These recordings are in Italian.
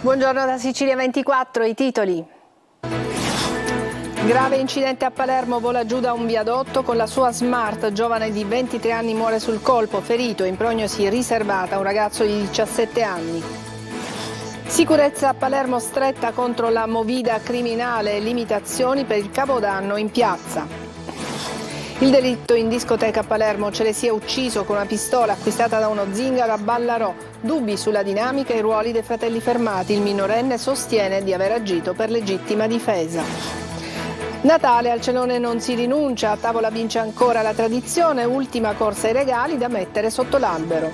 Buongiorno da Sicilia 24, i titoli. Grave incidente a Palermo, vola giù da un viadotto con la sua Smart, giovane di 23 anni muore sul colpo, ferito in prognosi riservata un ragazzo di 17 anni. Sicurezza a Palermo stretta contro la movida criminale, limitazioni per il Capodanno in piazza. Il delitto in discoteca a Palermo, Celesia ucciso con una pistola acquistata da uno zingaro a Ballarò. Dubbi sulla dinamica e i ruoli dei fratelli fermati. Il minorenne sostiene di aver agito per legittima difesa. Natale, al cenone non si rinuncia, a tavola vince ancora la tradizione, ultima corsa ai regali da mettere sotto l'albero.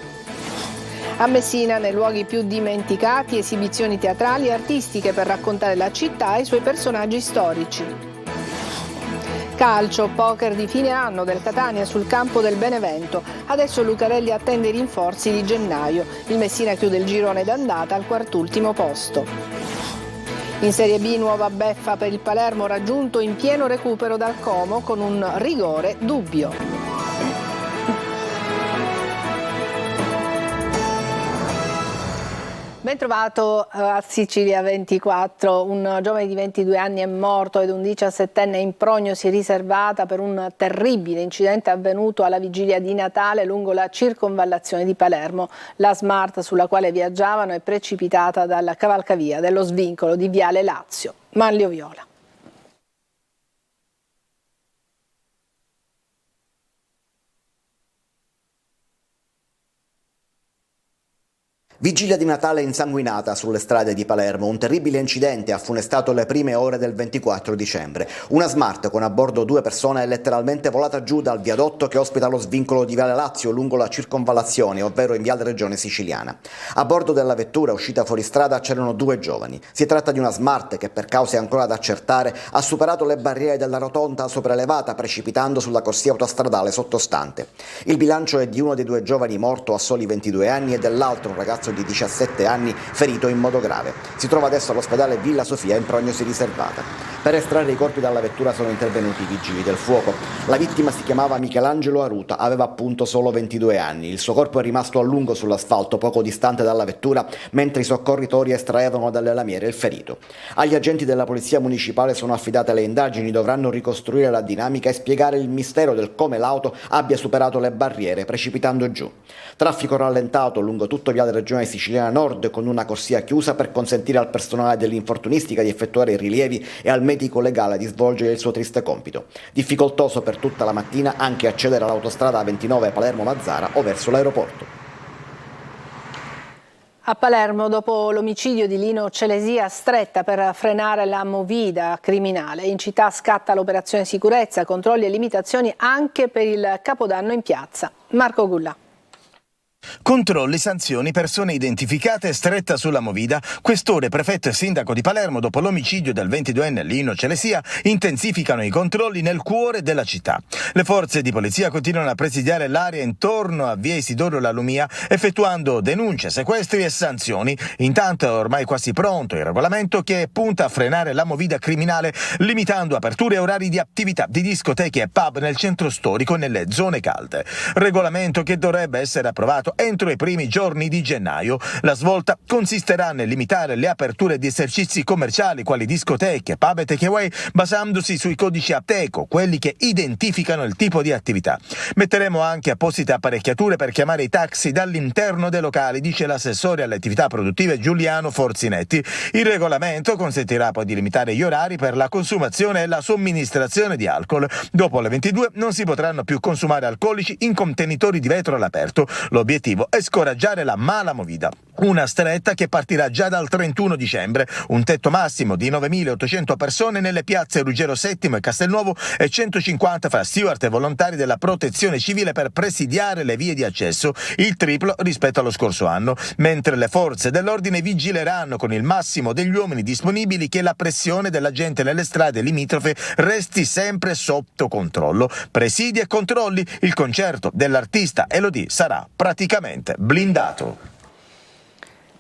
A Messina, nei luoghi più dimenticati, esibizioni teatrali e artistiche per raccontare la città e i suoi personaggi storici. Calcio, poker di fine anno del Catania sul campo del Benevento. Adesso Lucarelli attende i rinforzi di gennaio. Il Messina chiude il girone d'andata al quartultimo posto. In Serie B nuova beffa per il Palermo, raggiunto in pieno recupero dal Como con un rigore dubbio. Ben trovato a Sicilia 24, un giovane di 22 anni è morto ed un 17enne in prognosi riservata per un terribile incidente avvenuto alla vigilia di Natale lungo la circonvallazione di Palermo. La Smart sulla quale viaggiavano è precipitata dalla cavalcavia dello svincolo di Viale Lazio. Manlio Viola. Vigilia di Natale insanguinata sulle strade di Palermo, un terribile incidente ha funestato le prime ore del 24 dicembre. Una Smart con a bordo 2 persone è letteralmente volata giù dal viadotto che ospita lo svincolo di Viale Lazio lungo la circonvallazione, ovvero in Viale Regione Siciliana. A bordo della vettura uscita fuori strada c'erano 2 giovani. Si tratta di una Smart che, per cause ancora da accertare, ha superato le barriere della rotonda sopraelevata precipitando sulla corsia autostradale sottostante. Il bilancio è di uno dei 2 giovani morto a soli 22 anni e dell'altro, un ragazzo di 17 anni, ferito in modo grave. Si trova adesso all'ospedale Villa Sofia in prognosi riservata. Per estrarre i corpi dalla vettura sono intervenuti i vigili del fuoco. La vittima si chiamava Michelangelo Aruta, aveva appunto solo 22 anni. Il suo corpo è rimasto a lungo sull'asfalto poco distante dalla vettura mentre i soccorritori estraevano dalle lamiere il ferito. Agli agenti della polizia municipale sono affidate le indagini, dovranno ricostruire la dinamica e spiegare il mistero del come l'auto abbia superato le barriere precipitando giù. Traffico rallentato lungo tutto Viale Regione Siciliana Nord con una corsia chiusa per consentire al personale dell'infortunistica di effettuare i rilievi e al medico legale di svolgere il suo triste compito. Difficoltoso per tutta la mattina anche accedere all'autostrada A29 Palermo-Mazzara o verso l'aeroporto. A Palermo, dopo l'omicidio di Lino Celesia, stretta per frenare la movida criminale. In città scatta l'operazione sicurezza, controlli e limitazioni anche per il Capodanno in piazza. Marco Gulla. Controlli, sanzioni, persone identificate, stretta sulla movida. Questore, prefetto e sindaco di Palermo, dopo l'omicidio del 22enne Lino Celesia, intensificano i controlli nel cuore della città. Le forze di polizia continuano a presidiare l'area intorno a via Isidoro La Lumia, effettuando denunce, sequestri e sanzioni. Intanto è ormai quasi pronto il regolamento che punta a frenare la movida criminale, limitando aperture e orari di attività di discoteche e pub nel centro storico e nelle zone calde. Regolamento che dovrebbe essere approvato entro i primi giorni di gennaio. La svolta consisterà nel limitare le aperture di esercizi commerciali quali discoteche, pub e takeaway, basandosi sui codici Ateco, quelli che identificano il tipo di attività. Metteremo anche apposite apparecchiature per chiamare i taxi dall'interno dei locali, dice l'assessore alle attività produttive Giuliano Forzinetti. Il regolamento consentirà poi di limitare gli orari per la consumazione e la somministrazione di alcol. Dopo le 22 non si potranno più consumare alcolici in contenitori di vetro all'aperto. L'obiettivo è scoraggiare la mala movida. Una stretta che partirà già dal 31 dicembre, un tetto massimo di 9.800 persone nelle piazze Ruggero VII e Castelnuovo e 150 fra steward e volontari della protezione civile per presidiare le vie di accesso, il triplo rispetto allo scorso anno, mentre le forze dell'ordine vigileranno con il massimo degli uomini disponibili che la pressione della gente nelle strade limitrofe resti sempre sotto controllo. Presidi e controlli, il concerto dell'artista Elodie sarà praticamente blindato.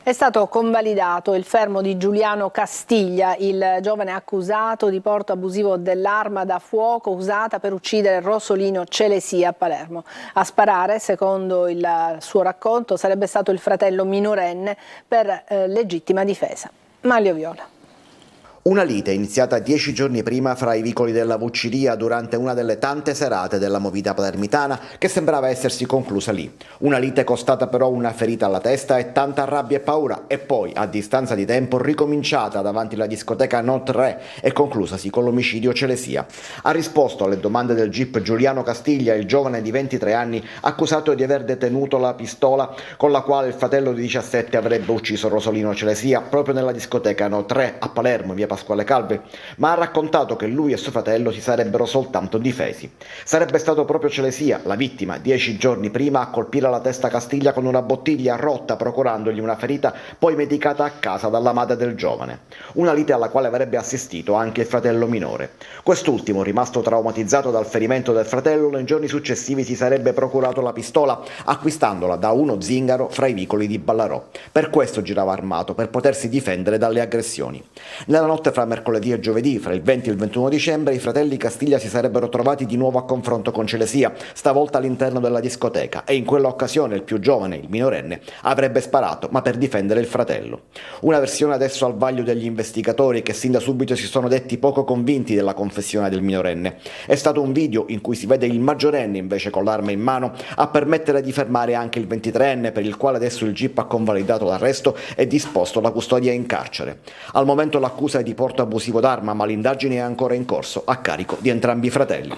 È stato convalidato il fermo di Giuliano Castiglia, il giovane accusato di porto abusivo dell'arma da fuoco usata per uccidere Rosolino Celesia a Palermo. A sparare, secondo il suo racconto, sarebbe stato il fratello minorenne per legittima difesa. Maglio Viola. Una lite iniziata 10 giorni prima fra i vicoli della Vucciria durante una delle tante serate della movida palermitana che sembrava essersi conclusa lì. Una lite costata però una ferita alla testa e tanta rabbia e paura, e poi, a distanza di tempo, ricominciata davanti alla discoteca Not 3 e conclusasi con l'omicidio Celesia. Ha risposto alle domande del GIP Giuliano Castiglia, il giovane di 23 anni accusato di aver detenuto la pistola con la quale il fratello di 17 avrebbe ucciso Rosolino Celesia proprio nella discoteca Not 3 a Palermo, via Pasquale Calvi, ma ha raccontato che lui e suo fratello si sarebbero soltanto difesi. Sarebbe stato proprio Celesia, la vittima, 10 giorni prima a colpire alla testa Castiglia con una bottiglia rotta, procurandogli una ferita poi medicata a casa dalla madre del giovane. Una lite alla quale avrebbe assistito anche il fratello minore. Quest'ultimo, rimasto traumatizzato dal ferimento del fratello, nei giorni successivi si sarebbe procurato la pistola, acquistandola da uno zingaro fra i vicoli di Ballarò. Per questo girava armato, per potersi difendere dalle aggressioni. Nella notte fra mercoledì e giovedì, fra il 20 e il 21 dicembre, i fratelli Castiglia si sarebbero trovati di nuovo a confronto con Celesia, stavolta all'interno della discoteca, e in quell'occasione il più giovane, il minorenne, avrebbe sparato, ma per difendere il fratello. Una versione adesso al vaglio degli investigatori che sin da subito si sono detti poco convinti della confessione del minorenne. È stato un video in cui si vede il maggiorenne invece con l'arma in mano a permettere di fermare anche il 23enne, per il quale adesso il GIP ha convalidato l'arresto e disposto la custodia in carcere. Al momento l'accusa è di porto abusivo d'arma, ma l'indagine è ancora in corso a carico di entrambi i fratelli.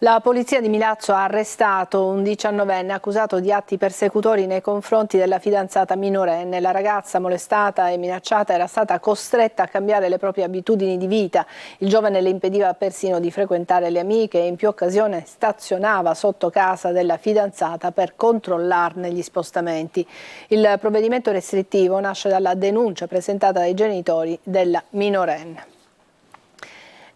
La polizia di Milazzo ha arrestato un 19enne accusato di atti persecutori nei confronti della fidanzata minorenne. La ragazza molestata e minacciata era stata costretta a cambiare le proprie abitudini di vita. Il giovane le impediva persino di frequentare le amiche e in più occasioni stazionava sotto casa della fidanzata per controllarne gli spostamenti. Il provvedimento restrittivo nasce dalla denuncia presentata dai genitori della minorenne.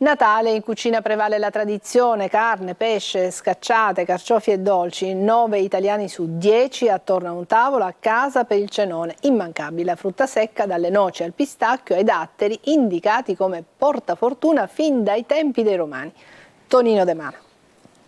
Natale, in cucina prevale la tradizione, carne, pesce, scacciate, carciofi e dolci. 9 italiani su 10 attorno a un tavolo a casa per il cenone. Immancabile la frutta secca, dalle noci al pistacchio ai datteri, indicati come portafortuna fin dai tempi dei Romani. Tonino De Mano.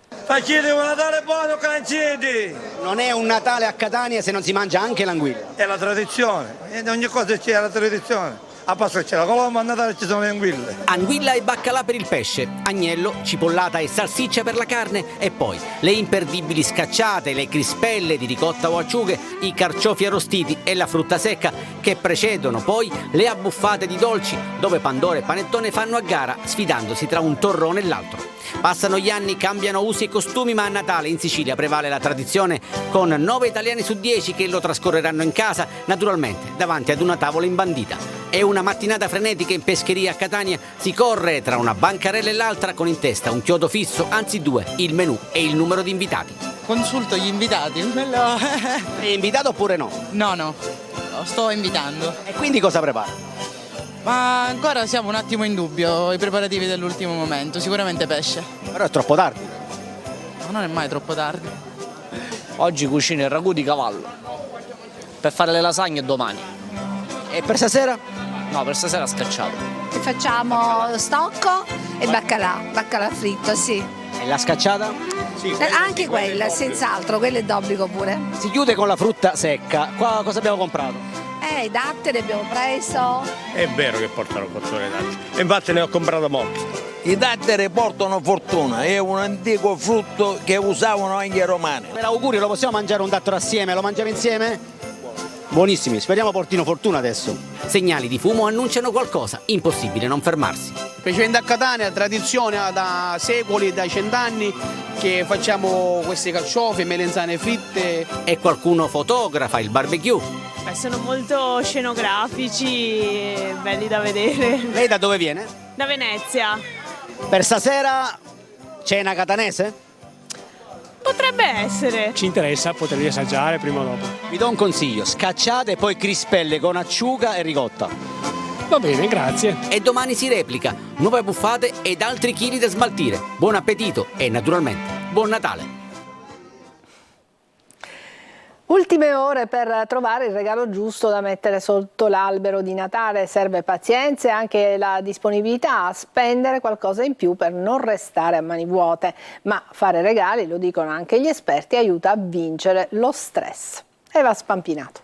Facete un Natale buono, canceti! Non è un Natale a Catania se non si mangia anche l'anguilla. È la tradizione, in ogni cosa c'è la tradizione. A Pasqua c'è la colomba, a Natale ci sono le anguille. Anguilla e baccalà per il pesce, agnello, cipollata e salsiccia per la carne e poi le imperdibili scacciate, le crispelle di ricotta o acciughe, i carciofi arrostiti e la frutta secca che precedono poi le abbuffate di dolci dove Pandoro e Panettone fanno a gara sfidandosi tra un torrone e l'altro. Passano gli anni, cambiano usi e costumi, ma a Natale in Sicilia prevale la tradizione con 9 italiani su 10 che lo trascorreranno in casa, naturalmente davanti ad una tavola imbandita. È una mattinata frenetica in pescheria a Catania, si corre tra una bancarella e l'altra con in testa un chiodo fisso, anzi 2, il menù e il numero di invitati. Consulto gli invitati. È invitato oppure no? No, lo sto invitando. E quindi cosa prepara? Ma ancora siamo un attimo in dubbio, i preparativi dell'ultimo momento, sicuramente pesce. Però è troppo tardi. Ma non è mai troppo tardi. Oggi cucino il ragù di cavallo per fare le lasagne domani. E per stasera? No, per stasera scacciato. Facciamo stocco e baccalà fritto, sì. E la scacciata? Sì, anche quella, senz'altro, quello è d'obbligo pure. Si chiude con la frutta secca. Qua cosa abbiamo comprato? I datteri abbiamo preso. È vero che portano fortuna i datteri, infatti ne ho comprato molti. I datteri portano fortuna, è un antico frutto che usavano anche i romani. Per auguri, lo possiamo mangiare un dattero assieme? Lo mangiamo insieme? Buonissimi, speriamo portino fortuna adesso. Segnali di fumo annunciano qualcosa, impossibile non fermarsi. Specialmente a Catania, tradizione da secoli, da cent'anni, che facciamo questi carciofi, melenzane fritte. E qualcuno fotografa il barbecue. Sono molto scenografici, belli da vedere. Lei da dove viene? Da Venezia. Per stasera cena catanese? Potrebbe essere. Ci interessa poterli assaggiare prima o dopo. Vi do un consiglio, scacciate e poi crispelle con acciuga e ricotta. Va bene, grazie. E domani si replica, nuove buffate ed altri chili da smaltire. Buon appetito e naturalmente buon Natale. Ultime ore per trovare il regalo giusto da mettere sotto l'albero di Natale. Serve pazienza e anche la disponibilità a spendere qualcosa in più per non restare a mani vuote. Ma fare regali, lo dicono anche gli esperti, aiuta a vincere lo stress. Eva Spampinato.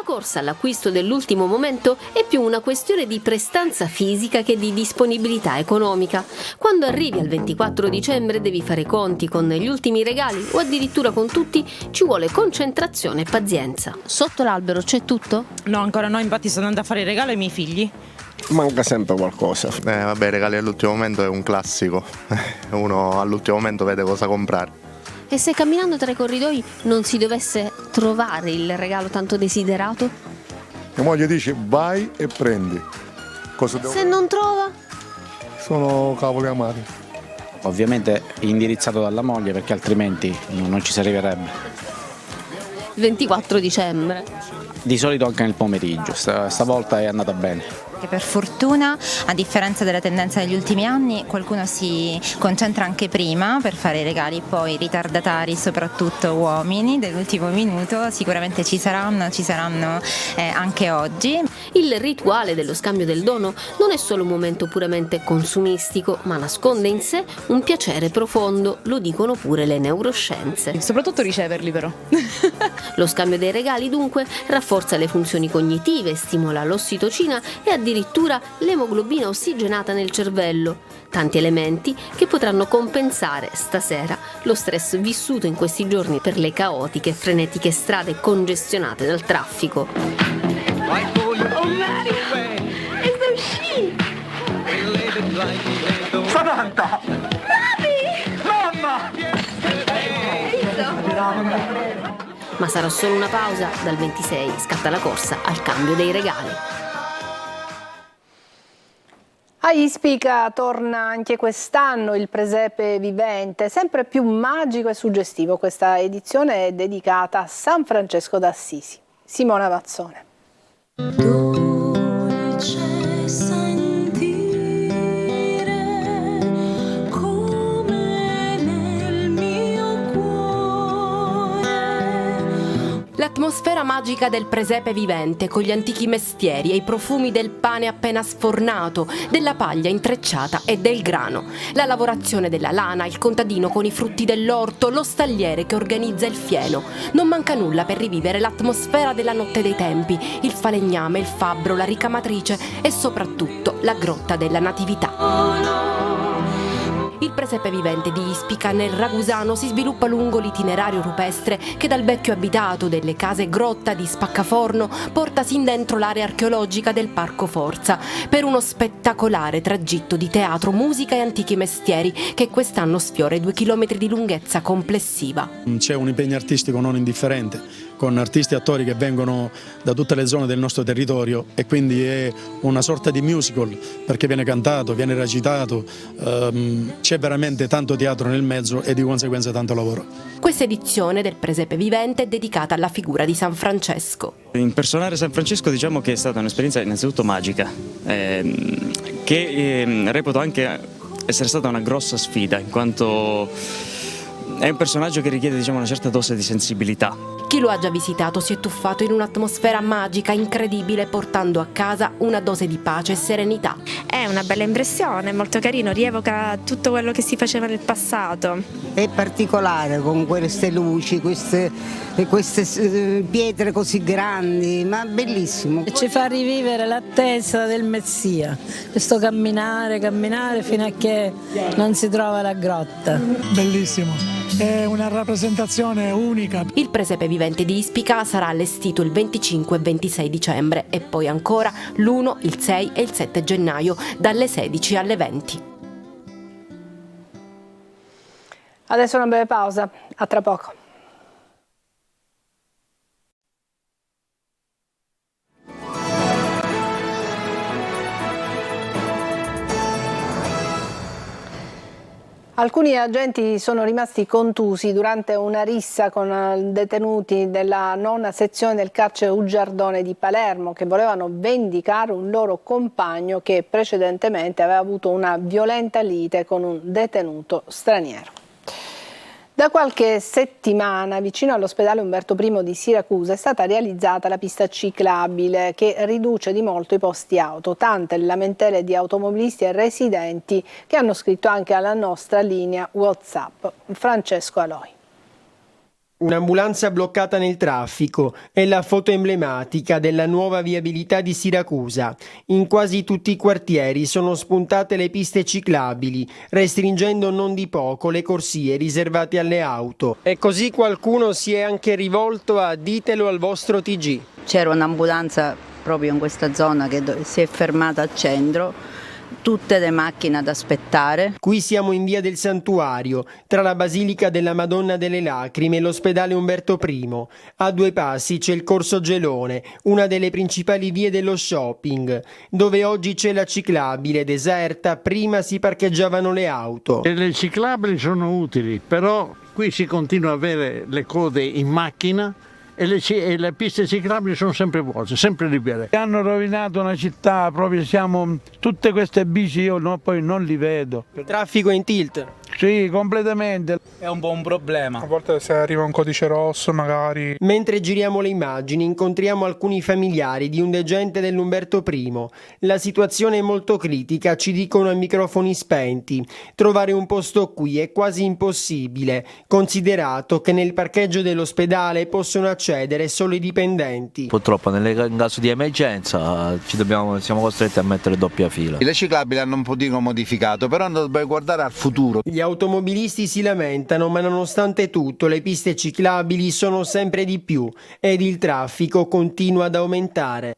La corsa all'acquisto dell'ultimo momento è più una questione di prestanza fisica che di disponibilità economica. Quando arrivi al 24 dicembre devi fare conti con gli ultimi regali o addirittura con tutti, ci vuole concentrazione e pazienza. Sotto l'albero c'è tutto? No, ancora no, infatti sto andando a fare il regalo ai miei figli. Manca sempre qualcosa. Vabbè, i regali all'ultimo momento è un classico. Uno all'ultimo momento vede cosa comprare. E se camminando tra i corridoi non si dovesse trovare il regalo tanto desiderato? Mia moglie dice vai e prendi. Cosa devo Se non trova? Sono cavoli amari. Ovviamente indirizzato dalla moglie perché altrimenti non ci si arriverebbe. 24 dicembre. Di solito anche nel pomeriggio, stavolta è andata bene. Che per fortuna, a differenza della tendenza degli ultimi anni, qualcuno si concentra anche prima per fare i regali, poi ritardatari, soprattutto uomini dell'ultimo minuto, sicuramente ci saranno anche oggi. Il rituale dello scambio del dono non è solo un momento puramente consumistico, ma nasconde in sé un piacere profondo, lo dicono pure le neuroscienze. Soprattutto riceverli però. Lo scambio dei regali dunque rafforza le funzioni cognitive, stimola l'ossitocina e addirittura l'emoglobina ossigenata nel cervello. Tanti elementi che potranno compensare stasera lo stress vissuto in questi giorni per le caotiche e frenetiche strade congestionate dal traffico. Samantha! Mamma! Ma sarà solo una pausa, dal 26 scatta la corsa al cambio dei regali. A Ispica torna anche quest'anno il presepe vivente, sempre più magico e suggestivo. Questa edizione è dedicata a San Francesco d'Assisi. Simona Vazzone. L'atmosfera magica del presepe vivente, con gli antichi mestieri e i profumi del pane appena sfornato, della paglia intrecciata e del grano, la lavorazione della lana, il contadino con i frutti dell'orto, lo stagliere che organizza il fieno. Non manca nulla per rivivere l'atmosfera della notte dei tempi, il falegname, il fabbro, la ricamatrice e soprattutto la grotta della Natività. Il presepe vivente di Ispica nel Ragusano si sviluppa lungo l'itinerario rupestre che dal vecchio abitato delle case grotta di Spaccaforno porta sin dentro l'area archeologica del Parco Forza per uno spettacolare tragitto di teatro, musica e antichi mestieri che quest'anno sfiora i 2 chilometri di lunghezza complessiva. C'è un impegno artistico non indifferente con artisti e attori che vengono da tutte le zone del nostro territorio e quindi è una sorta di musical perché viene cantato, viene recitato, c'è veramente tanto teatro nel mezzo e di conseguenza tanto lavoro. Questa edizione del presepe vivente è dedicata alla figura di San Francesco. Impersonare San Francesco diciamo che è stata un'esperienza innanzitutto magica, che reputo anche essere stata una grossa sfida in quanto è un personaggio che richiede una certa dose di sensibilità. Chi lo ha già visitato si è tuffato in un'atmosfera magica, incredibile, portando a casa una dose di pace e serenità. È una bella impressione, molto carino, rievoca tutto quello che si faceva nel passato. È particolare con queste luci, queste pietre così grandi, ma bellissimo. Ci fa rivivere l'attesa del Messia, questo camminare fino a che non si trova la grotta. Bellissimo. È una rappresentazione unica. Il presepe vivente di Ispica sarà allestito il 25 e 26 dicembre e poi ancora l'1, il 6 e il 7 gennaio dalle 16 alle 20. Adesso una breve pausa, a tra poco. Alcuni agenti sono rimasti contusi durante una rissa con detenuti della 9ª sezione del carcere Uggiardone di Palermo che volevano vendicare un loro compagno che precedentemente aveva avuto una violenta lite con un detenuto straniero. Da qualche settimana vicino all'ospedale Umberto I di Siracusa è stata realizzata la pista ciclabile che riduce di molto i posti auto, tante le lamentele di automobilisti e residenti che hanno scritto anche alla nostra linea WhatsApp. Francesco Aloi. Un'ambulanza bloccata nel traffico è la foto emblematica della nuova viabilità di Siracusa. In quasi tutti i quartieri sono spuntate le piste ciclabili, restringendo non di poco le corsie riservate alle auto. E così qualcuno si è anche rivolto a ditelo al vostro TG. C'era un'ambulanza proprio in questa zona che si è fermata al centro, tutte le macchine ad aspettare. Qui siamo in via del Santuario, tra la Basilica della Madonna delle Lacrime e l'ospedale Umberto I. A 2 passi c'è il Corso Gelone, una delle principali vie dello shopping, dove oggi c'è la ciclabile deserta, prima si parcheggiavano le auto. E le ciclabili sono utili, però qui si continua a avere le code in macchina e le piste ciclabili sono sempre vuote, sempre libere. Hanno rovinato una città, proprio tutte queste bici io poi non li vedo. Il traffico è in tilt? Sì, completamente. È un po' un problema. A volte se arriva un codice rosso magari. Mentre giriamo le immagini incontriamo alcuni familiari di un degente dell'Umberto I. La situazione è molto critica, ci dicono a microfoni spenti. Trovare un posto qui è quasi impossibile, considerato che nel parcheggio dell'ospedale possono accedere solo i dipendenti. Purtroppo in caso di emergenza siamo costretti a mettere doppia fila. Le ciclabili hanno un pochino modificato, però dobbiamo guardare al futuro. Gli automobilisti si lamentano, ma nonostante tutto le piste ciclabili sono sempre di più ed il traffico continua ad aumentare.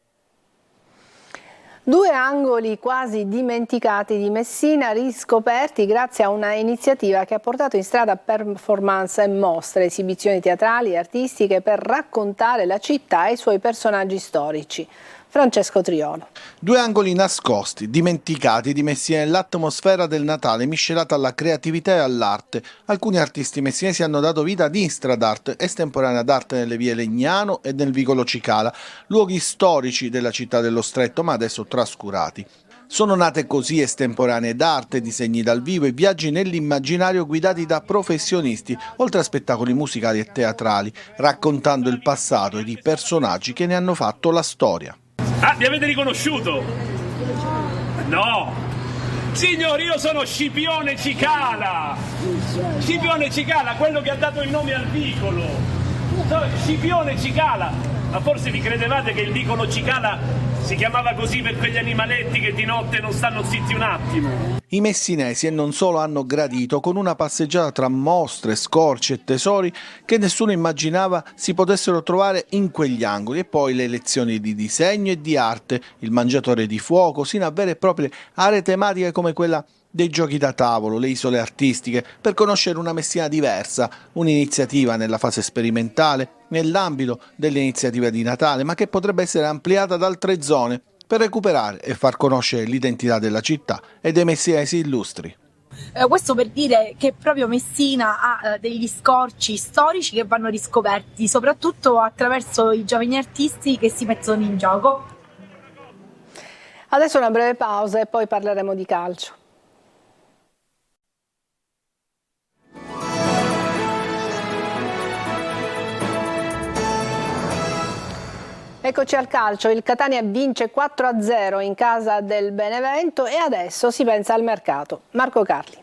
2 angoli quasi dimenticati di Messina riscoperti grazie a una iniziativa che ha portato in strada performance e mostre, esibizioni teatrali e artistiche per raccontare la città e i suoi personaggi storici. Francesco Triolo. 2 angoli nascosti, dimenticati di Messina nell'atmosfera del Natale miscelata alla creatività e all'arte. Alcuni artisti messinesi hanno dato vita ad Instrad Art, estemporanea d'arte nelle vie Legnano e nel vicolo Cicala, luoghi storici della città dello Stretto ma adesso trascurati. Sono nate così estemporanee d'arte, disegni dal vivo e viaggi nell'immaginario guidati da professionisti, oltre a spettacoli musicali e teatrali, raccontando il passato ed i personaggi che ne hanno fatto la storia. Ah, mi avete riconosciuto? No! Signori, io sono Scipione Cicala! Scipione Cicala, quello che ha dato il nome al vicolo! Scipione Cicala! Ma forse vi credevate che il vicolo Cicala si chiamava così per quegli animaletti che di notte non stanno zitti un attimo? I messinesi e non solo hanno gradito con una passeggiata tra mostre, scorci e tesori che nessuno immaginava si potessero trovare in quegli angoli, e poi le lezioni di disegno e di arte, il mangiatore di fuoco, sino a vere e proprie aree tematiche come quella dei giochi da tavolo, le isole artistiche, per conoscere una Messina diversa, un'iniziativa nella fase sperimentale, nell'ambito dell'iniziativa di Natale, ma che potrebbe essere ampliata ad altre zone per recuperare e far conoscere l'identità della città e dei messinesi illustri. Questo per dire che proprio Messina ha degli scorci storici che vanno riscoperti, soprattutto attraverso i giovani artisti che si mettono in gioco. Adesso una breve pausa e poi parleremo di calcio. Eccoci al calcio, il Catania vince 4-0 in casa del Benevento e adesso si pensa al mercato. Marco Carli.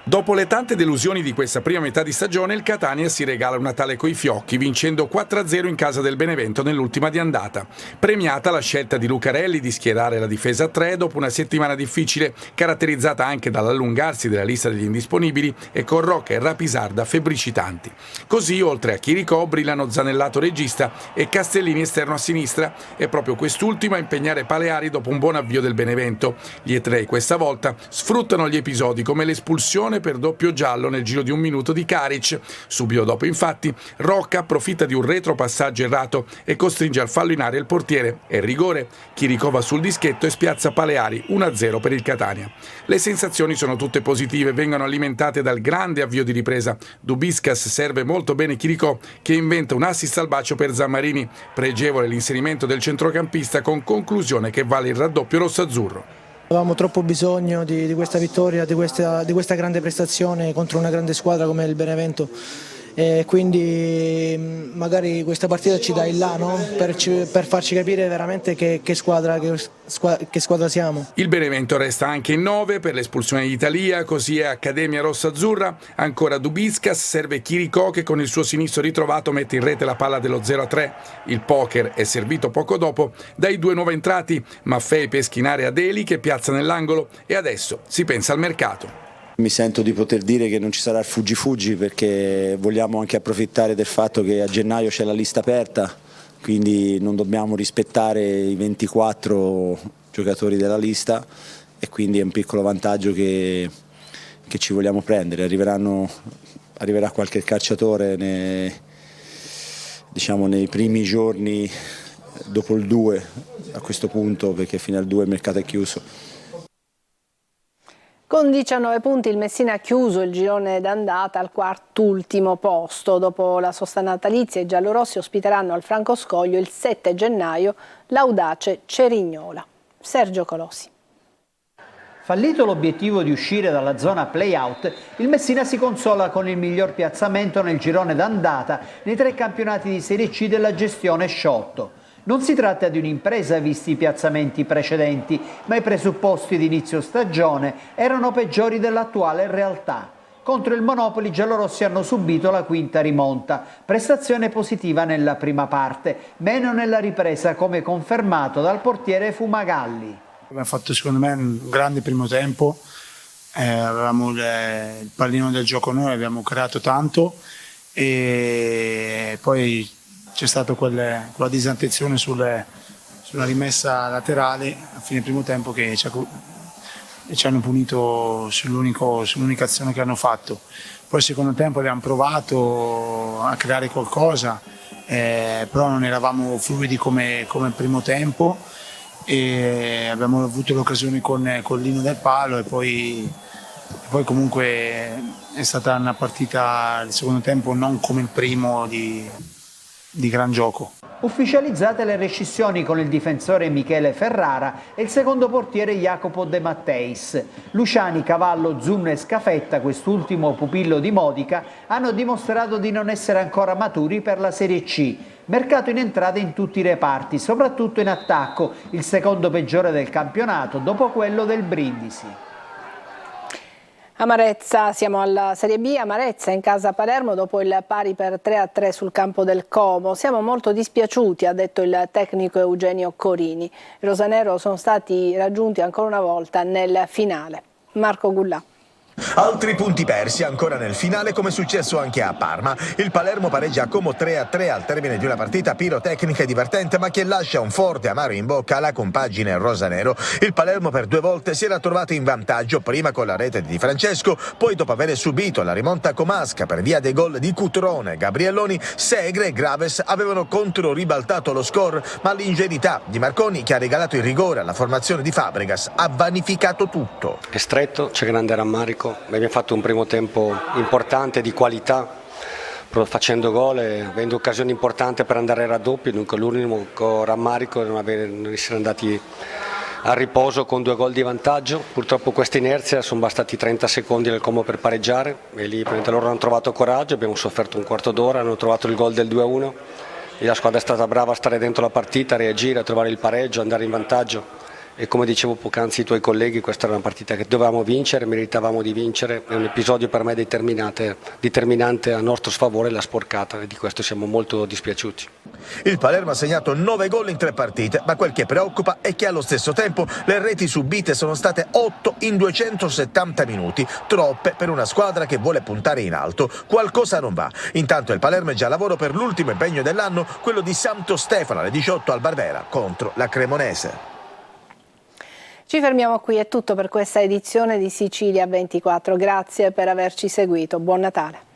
Dopo le tante delusioni di questa prima metà di stagione, il Catania si regala un Natale coi fiocchi, vincendo 4-0 in casa del Benevento nell'ultima di andata. Premiata la scelta di Lucarelli di schierare la difesa a 3 dopo una settimana difficile, caratterizzata anche dall'allungarsi della lista degli indisponibili e con Rocca e Rapisarda febbricitanti. Così, oltre a Chiricò, brillano Zanellato regista e Castellini esterno a sinistra, e proprio quest'ultimo a impegnare Paleari dopo un buon avvio del Benevento. Gli etrei questa volta sfruttano gli episodi come l'espulsione per doppio giallo nel giro di 1 minuto di Karic. Subito dopo, infatti, Rocca approfitta di un retropassaggio errato e costringe al fallo in area il portiere, e rigore. Chiricò va sul dischetto e spiazza Paleari, 1-0 per il Catania. Le sensazioni sono tutte positive, vengono alimentate dal grande avvio di ripresa. Dubiscas serve molto bene Chiricò, che inventa un assist al bacio per Zammarini, pregevole l'inserimento del centrocampista con conclusione che vale il raddoppio rossazzurro. Avevamo troppo bisogno di questa vittoria, di questa grande prestazione contro una grande squadra come il Benevento, e quindi magari questa partita ci dà il là, no? per farci capire veramente che squadra siamo. Il Benevento resta anche in 9 per l'espulsione di Italia, così è Accademia Rossa-Azzurra, ancora Dubiscas, serve Chirico che con il suo sinistro ritrovato mette in rete la palla dello 0-3. Il poker è servito poco dopo dai due nuovi entrati, Maffei pesca in area Deli che piazza nell'angolo e adesso si pensa al mercato. Mi sento di poter dire che non ci sarà il fuggi-fuggi perché vogliamo anche approfittare del fatto che a gennaio c'è la lista aperta, quindi non dobbiamo rispettare i 24 giocatori della lista e quindi è un piccolo vantaggio che ci vogliamo prendere. Arriverà qualche calciatore nei primi giorni dopo il 2 a questo punto, perché fino al 2 il mercato è chiuso. Con 19 punti il Messina ha chiuso il girone d'andata al quart'ultimo posto. Dopo la sosta natalizia i giallorossi ospiteranno al Franco Scoglio il 7 gennaio l'Audace Cerignola. Sergio Colossi. Fallito l'obiettivo di uscire dalla zona play-out, il Messina si consola con il miglior piazzamento nel girone d'andata nei 3 campionati di Serie C della gestione Sciotto. Non si tratta di un'impresa visti i piazzamenti precedenti, ma i presupposti di inizio stagione erano peggiori dell'attuale realtà. Contro il Monopoli i giallorossi hanno subito la quinta rimonta, prestazione positiva nella prima parte, meno nella ripresa come confermato dal portiere Fumagalli. Abbiamo fatto secondo me un grande primo tempo, avevamo il pallino del gioco noi, abbiamo creato tanto e poi c'è stata quella disattenzione sulla rimessa laterale a fine primo tempo che ci hanno punito sull'unica azione che hanno fatto. Poi il secondo tempo abbiamo provato a creare qualcosa, però non eravamo fluidi come il primo tempo e abbiamo avuto l'occasione con Lino del Palo e poi comunque è stata una partita il secondo tempo non come il primo di gran gioco. Ufficializzate le rescissioni con il difensore Michele Ferrara e il secondo portiere Jacopo De Matteis. Luciani, Cavallo, Zunno e Scafetta, quest'ultimo pupillo di Modica, hanno dimostrato di non essere ancora maturi per la Serie C. Mercato in entrata in tutti i reparti, soprattutto in attacco, il secondo peggiore del campionato dopo quello del Brindisi. Amarezza, siamo alla Serie B, Amarezza in casa Palermo dopo il pari per 3-3 sul campo del Como. Siamo molto dispiaciuti, ha detto il tecnico Eugenio Corini. I rosanero sono stati raggiunti ancora una volta nel finale. Marco Gullà. Altri punti persi ancora nel finale, come è successo anche a Parma. Il Palermo pareggia a Como 3-3 al termine di una partita pirotecnica e divertente, ma che lascia un forte amaro in bocca alla compagine rosanero. Il Palermo per 2 volte si era trovato in vantaggio, prima con la rete di Di Francesco, poi dopo aver subito la rimonta comasca per via dei gol di Cutrone, Gabrielloni, Segre e Graves avevano controribaltato lo score, ma l'ingenuità di Marconi, che ha regalato il rigore alla formazione di Fabregas, ha vanificato tutto. È stretto, c'è grande rammarico. Abbiamo fatto un primo tempo importante, di qualità, facendo gol e avendo occasioni importanti per andare ai raddoppi. Dunque l'unico rammarico è non essere andati a riposo con 2 gol di vantaggio. Purtroppo questa inerzia, sono bastati 30 secondi del Como per pareggiare e lì loro hanno trovato coraggio, abbiamo sofferto un quarto d'ora, hanno trovato il gol del 2-1 e la squadra è stata brava a stare dentro la partita, a reagire, a trovare il pareggio, andare in vantaggio. E come dicevo poc'anzi ai tuoi colleghi, questa era una partita che dovevamo vincere, meritavamo di vincere, è un episodio per me determinante a nostro sfavore, la sporcata, e di questo siamo molto dispiaciuti. Il Palermo ha segnato 9 gol in 3 partite, ma quel che preoccupa è che allo stesso tempo le reti subite sono state 8 in 270 minuti, troppe per una squadra che vuole puntare in alto. Qualcosa non va. Intanto il Palermo è già a lavoro per l'ultimo impegno dell'anno, quello di Santo Stefano alle 18 al Barbera contro la Cremonese. Ci fermiamo qui, è tutto per questa edizione di Sicilia 24. Grazie per averci seguito. Buon Natale.